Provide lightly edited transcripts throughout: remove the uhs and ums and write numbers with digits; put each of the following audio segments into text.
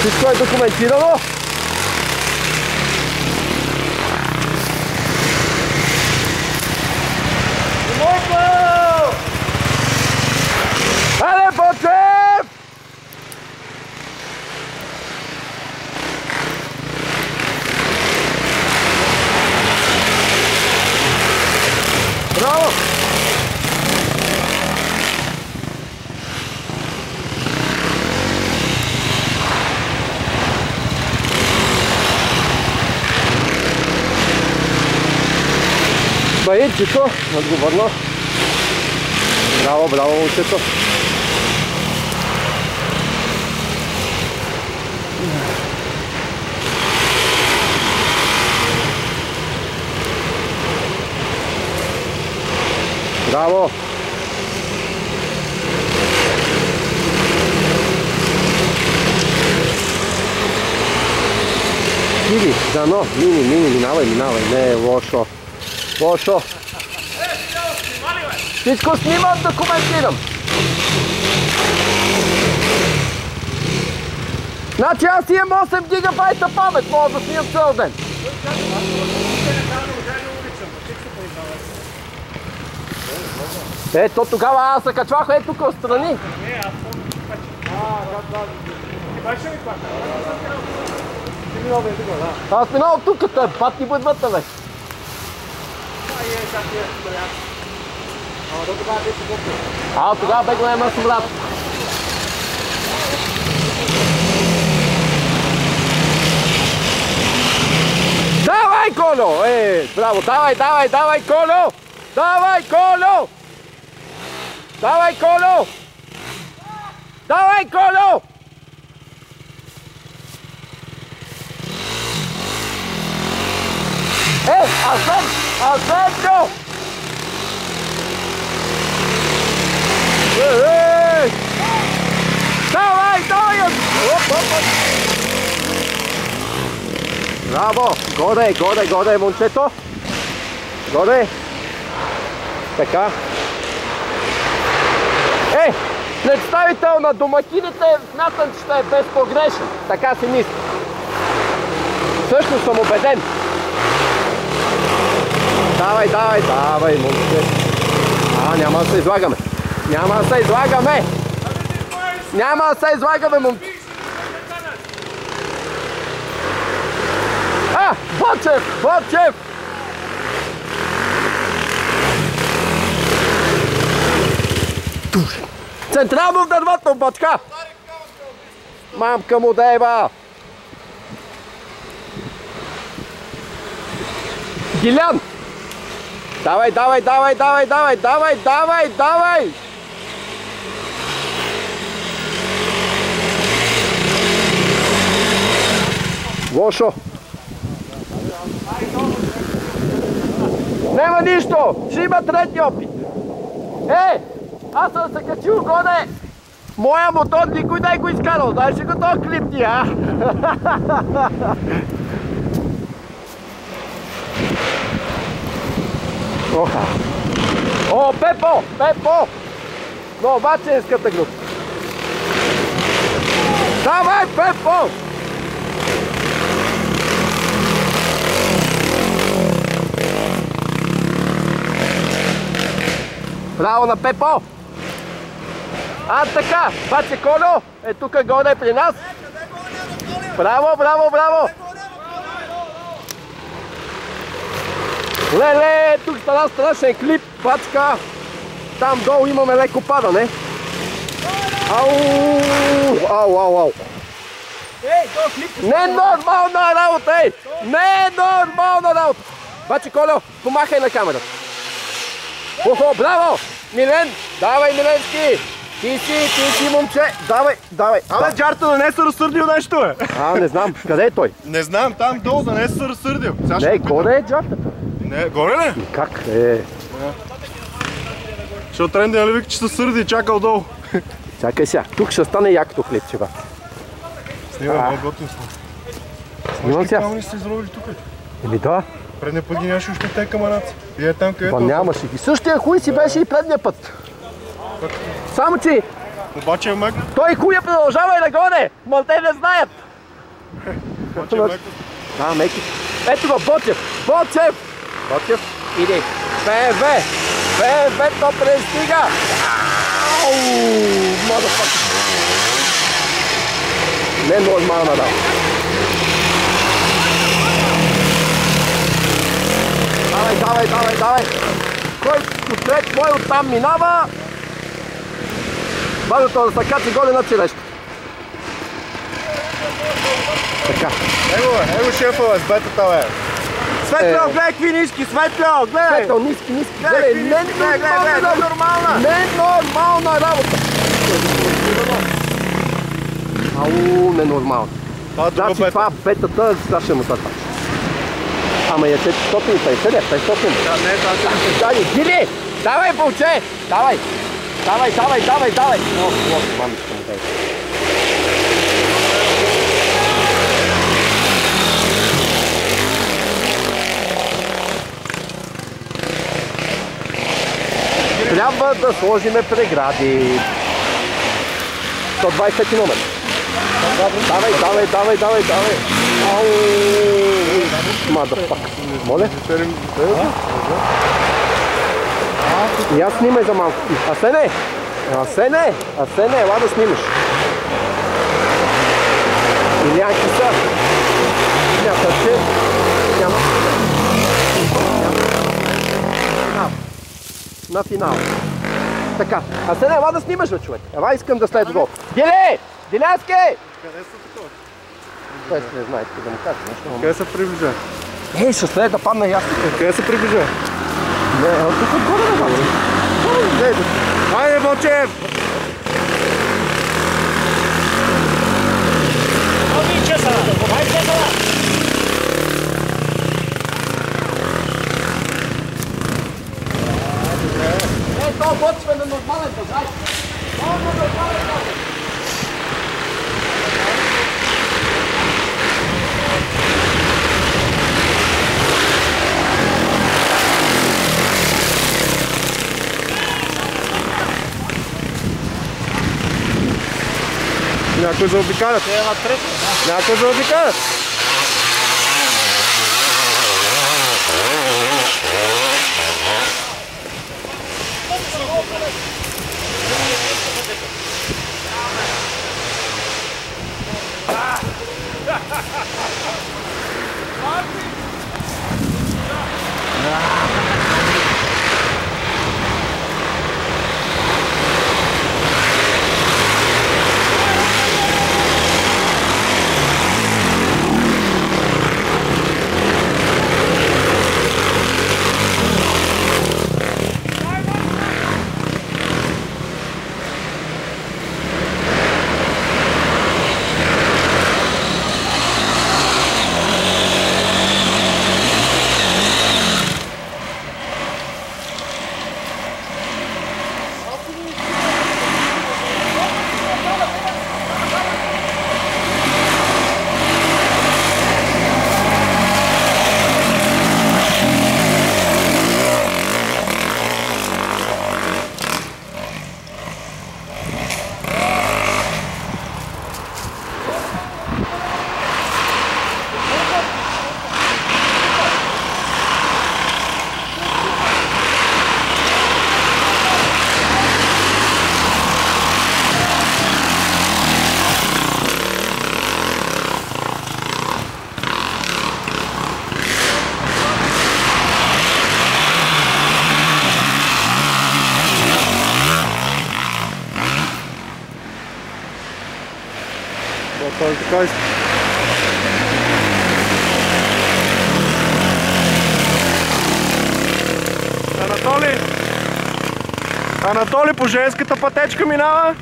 Всичко е документирано. Айде, Бочев! Браво! Баинчето, отговорно. Браво, браво, момчето. Браво! Иди, дано, минавай, не е лошо. Лошо. Всичко снимам, документирам. Значи аз имам 8 гигабайта памет, мога да снимам цял ден. Ето тогава аз се качвах ето тук отстрани. Не, аз съм качвах. Ти баш ли това? Ти минал бе тук, да. Аз минал тук, той пат ни бъд вътре, бе. А тогава бе голям аз брат. Давай, Коло! Браво, давай, Коло! Давай, Коло! Давай, Коло! Давай, Коло! Асенчо! Давай! Браво! Горе, момчето! Горе! Така. Представител на домакините смятам, че ще е безпогрешен. Така си мисля. Също съм убеден. Давай, момче. Няма да се излагаме. Няма да се излагаме, момче. Бочев! Централно в дървото, бачка! Мамка му дева! Гилян! Давай! Лошо! Нема нищо! Ще има трети опит! Аз съм се качил горе! Моя мотор никой не го изкарал! Знаеш ли го този клип ти, а? О, Пепо! Новаченската група! Давай, Пепо! Браво на Пепо! Така, баче Коло е тук горе при нас. Браво! Леле, тук стана страшен клип, бачка. Там долу имаме леко падане. Ау! Ненормална работа, Баче Коло, помахай на камерата. Браво! Милен! Давай, Миленски! Ти си, момче! Давай! Абе, джарта да не се разсърдил нещо, бе! Не знам. Къде е той? Не знам, там долу да не се разсърдил. Не, горе е джартата. Не, горе ли? Как? Защото Тренди нали вика, че се сърди и чакал долу. Чакай сега. Тук ще стане якото клипче, бе. Снимай, много готин сме. Снимам сега. Камъни сте изровили тук? Да. Предния път ги нямаше още те камънаци. И е там където... Нямаше ги. Същия хуй си беше и предния път. Само че... Обаче е мък. Той хуя продължава и нагоре. Ма те не знаят. Бочев леко. Да, меки. Ето го, Бочев! Бочев! Бочев, иди! БМВ, то пристига! Ау! Motherfucker! Ненормална работа. Давай! Кой отпред, мой оттам минава? Бадото да се качи горе на черешка. Така. Его шефове с бетата, бе. Светло, гледай какви ниски, Светло, гледай! Светло, ниски, гледай, ненормална работа. Ау, ненормално. Значи това бетата, сега ще му се тачи. Ама е 450, 500. Да, не, това Дай, Гили! Давай, Булче! Давай! О, мамичка му дай. Трябва да сложиме прегради. 125 номер. Давай. Ау! Motherfucker. Моля? И аз снимай за малко. Асене, ела да снимаш. Илианки са. Смятат, че няма. На финал. Така, Асене, ела да снимаш, бе, човек. Ела искам да след гол. Дилянски! Къде са такова? Той не знае, да му кажа нещо. Къде се приближа? Ще след да падна и аз. Къде се приближа? Не, тук отгоре да падна. Хайде, Бочев! То Бочев е на нормален базар. Някой заобикалят. Някой заобикалят. Така Анатолий по женската пътечка минава.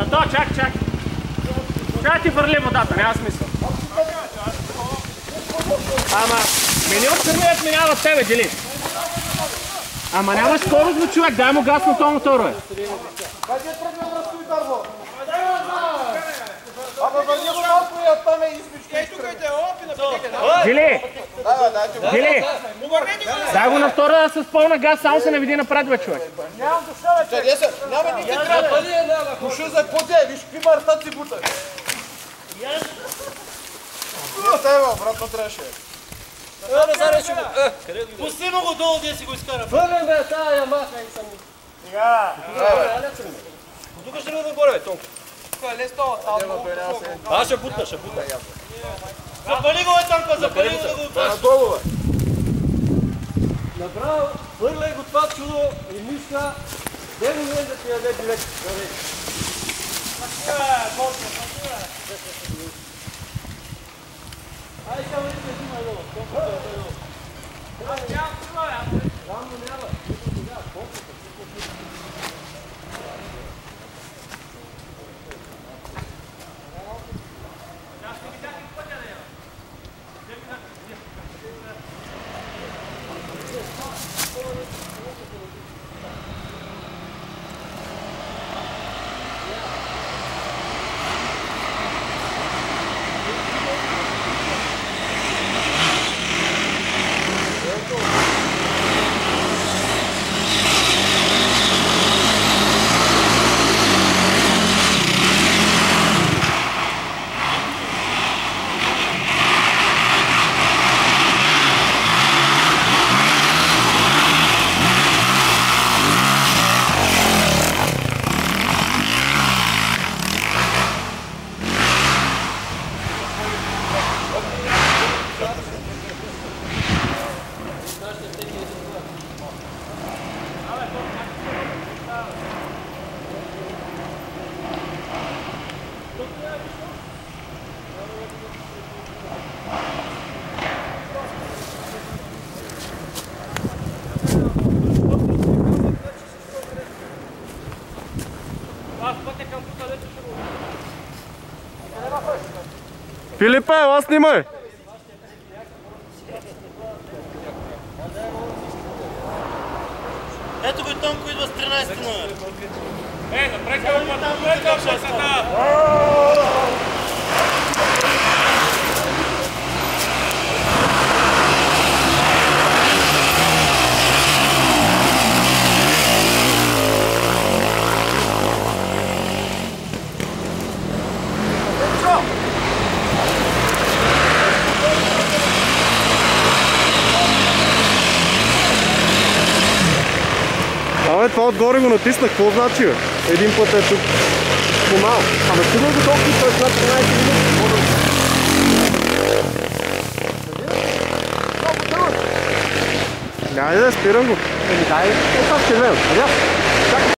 Брато, чакай. Чакай ти върли водата, няма смисъл. Ама, мени отсървият минава от тебе, дели. Ама нямаш скорост, бе, човек, дай му газ на този мотор, бе. Дели! Дели! Дай го на втора с пълна газ, само се наведи напред, бе, човек. Нямам душа, бе, че. Няма никакви трябва. Душа за поде, виж какви марта си бута. Обратно трябваше. Пусти му го долу, де си го изкара. Върлен бе, тая ямаха и сами. Сега. Тук ще бъде горе, бе, Тонко. Тук е лесно, Аз ще бутна. Запали го, бе, Тонко, запали го да го отваш. надолу, бе. Направо, хвърляй го това чудо и мисля, де го не да ти яде билет. Ай, сега не се взимай долу. Филипе, ела снимай! Ето го и Тонко идва с 13 номер. Напред към пътата! Абе, това отгоре го натиснах, какво значи, бе? Един път е тук. Помал. Ама стигна го толкова, той след 13 минути. Няма да спирам го. Дай, това ще гледам.